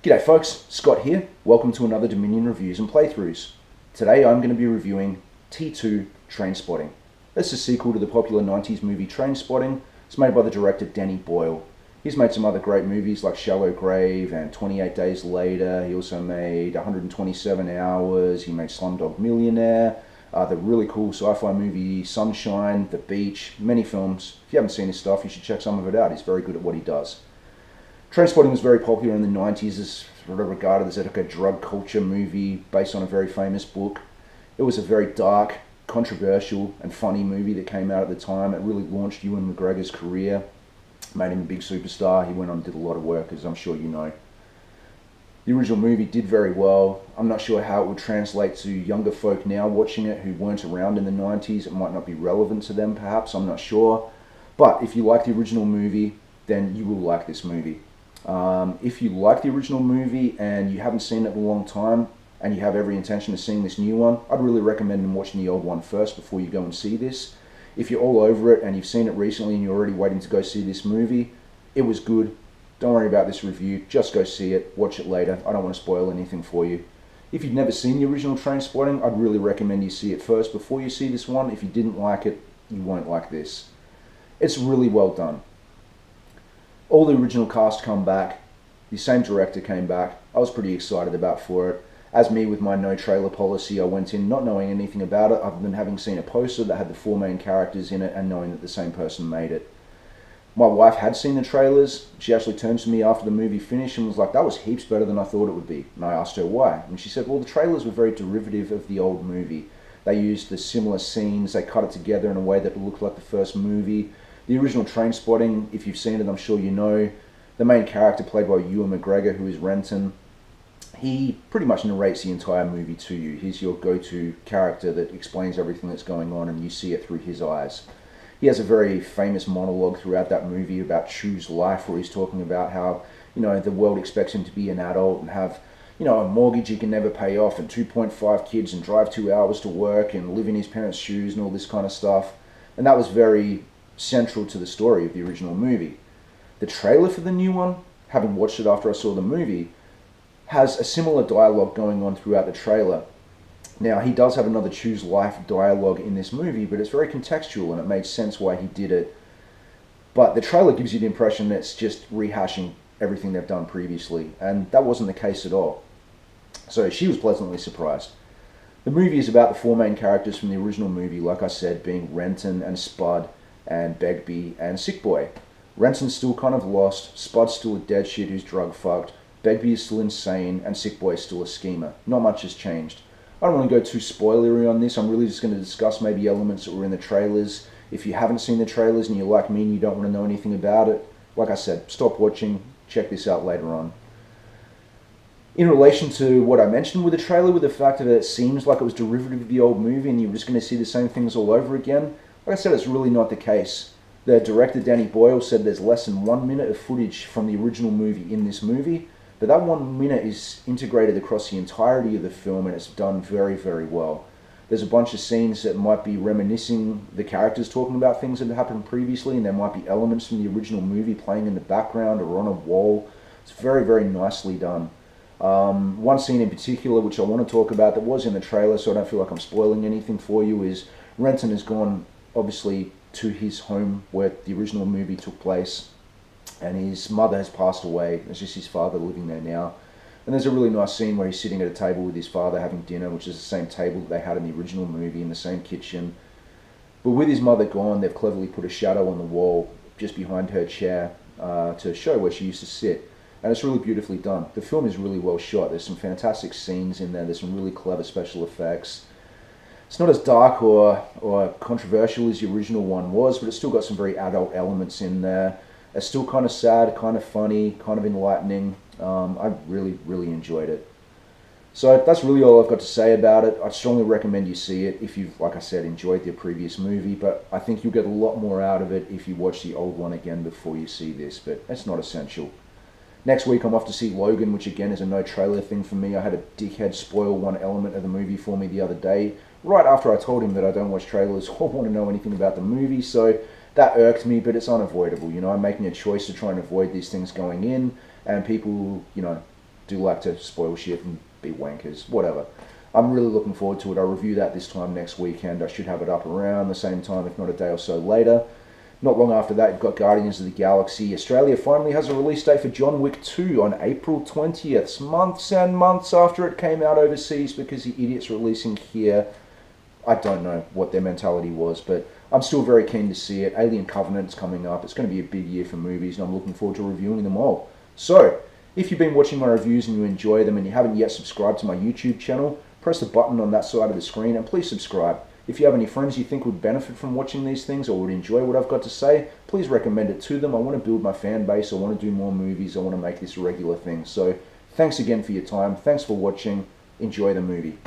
G'day folks, Scott here. Welcome to another Dominion Reviews and Playthroughs. Today I'm going to be reviewing T2 Trainspotting. This is a sequel to the popular 90s movie Trainspotting. It's made by the director Danny Boyle. He's made some other great movies like Shallow Grave and 28 Days Later. He also made 127 Hours. He made Slumdog Millionaire. The really cool sci-fi movie Sunshine, The Beach, many films. If you haven't seen his stuff, you should check some of it out. He's very good at what he does. Trainspotting was very popular in the 90s as sort of regarded as like a drug culture movie based on a very famous book. It was a very dark, controversial and funny movie that came out at the time. It really launched Ewan McGregor's career, made him a big superstar. He went on and did a lot of work, as I'm sure you know. The original movie did very well. I'm not sure how it would translate to younger folk now watching it who weren't around in the 90s. It might not be relevant to them perhaps, I'm not sure. But if you like the original movie, then you will like this movie. If you like the original movie and you haven't seen it in a long time and you have every intention of seeing this new one, I'd really recommend watching the old one first before you go and see this. If you're all over it and you've seen it recently and you're already waiting to go see this movie, it was good. Don't worry about this review, just go see it, watch it later. I don't want to spoil anything for you. If you've never seen the original Trainspotting, I'd really recommend you see it first before you see this one. If you didn't like it, you won't like this. It's really well done. All the original cast come back. The same director came back. I was pretty excited about for it. As me with my no trailer policy, I went in not knowing anything about it other than having seen a poster that had the four main characters in it and knowing that the same person made it. My wife had seen the trailers. She actually turned to me after the movie finished and was like, "That was heaps better than I thought it would be." And I asked her why. And she said, well, the trailers were very derivative of the old movie. They used the similar scenes. They cut it together in a way that it looked like the first movie. The original Trainspotting, if you've seen it, I'm sure you know, the main character played by Ewan McGregor, who is Renton, he pretty much narrates the entire movie to you. He's your go-to character that explains everything that's going on and you see it through his eyes. He has a very famous monologue throughout that movie about choose life, where he's talking about how, the world expects him to be an adult and have, a mortgage he can never pay off and 2.5 kids and drive 2 hours to work and live in his parents' shoes and all this kind of stuff. And that was very central to the story of the original movie. The trailer for the new one, having watched it after I saw the movie, has a similar dialogue going on throughout the trailer. Now, he does have another choose life dialogue in this movie, but it's very contextual and it made sense why he did it. But the trailer gives you the impression that it's just rehashing everything they've done previously, and that wasn't the case at all. So she was pleasantly surprised. The movie is about the four main characters from the original movie, like I said, being Renton and Spud and Begbie and Sick Boy. Renton's still kind of lost, Spud's still a dead shit who's drug fucked, Begbie is still insane, and Sick Boy is still a schemer. Not much has changed. I don't want to go too spoilery on this. I'm really just going to discuss maybe elements that were in the trailers. If you haven't seen the trailers and you're like me and you don't want to know anything about it, like I said, stop watching, check this out later on. In relation to what I mentioned with the trailer, with the fact that it seems like it was derivative of the old movie and you're just going to see the same things all over again, like I said, it's really not the case. The director, Danny Boyle, said there's less than 1 minute of footage from the original movie in this movie, but that 1 minute is integrated across the entirety of the film and it's done very, very well. There's a bunch of scenes that might be reminiscing the characters talking about things that happened previously, and there might be elements from the original movie playing in the background or on a wall. It's very, very nicely done. One scene in particular which I want to talk about that was in the trailer, so I don't feel like I'm spoiling anything for you, is Renton has gone obviously to his home where the original movie took place, and his mother has passed away. It's just his father living there now. And there's a really nice scene where he's sitting at a table with his father having dinner, which is the same table that they had in the original movie in the same kitchen. But with his mother gone, they've cleverly put a shadow on the wall just behind her chair to show where she used to sit. And it's really beautifully done. The film is really well shot. There's some fantastic scenes in there. There's some really clever special effects. It's not as dark or controversial as the original one was, but it's still got some very adult elements in there. It's still kind of sad, kind of funny, kind of enlightening. I really, really enjoyed it. So that's really all I've got to say about it. I strongly recommend you see it if you've, like I said, enjoyed the previous movie, but I think you'll get a lot more out of it if you watch the old one again before you see this, but it's not essential. Next week I'm off to see Logan, which again is a no trailer thing for me. I had a dickhead spoil one element of the movie for me the other day, right after I told him that I don't watch trailers or want to know anything about the movie, so that irked me, but it's unavoidable. I'm making a choice to try and avoid these things going in, and people, do like to spoil shit and be wankers, whatever. I'm really looking forward to it. I'll review that this time next weekend. I should have it up around the same time, if not a day or so later. Not long after that, you've got Guardians of the Galaxy. Australia finally has a release date for John Wick 2 on April 20th. Months and months after it came out overseas because the idiots releasing here. I don't know what their mentality was, but I'm still very keen to see it. Alien Covenant's coming up. It's going to be a big year for movies, and I'm looking forward to reviewing them all. So, if you've been watching my reviews and you enjoy them and you haven't yet subscribed to my YouTube channel, press the button on that side of the screen and please subscribe. If you have any friends you think would benefit from watching these things or would enjoy what I've got to say, please recommend it to them. I want to build my fan base. I want to do more movies. I want to make this a regular thing. So, thanks again for your time. Thanks for watching. Enjoy the movie.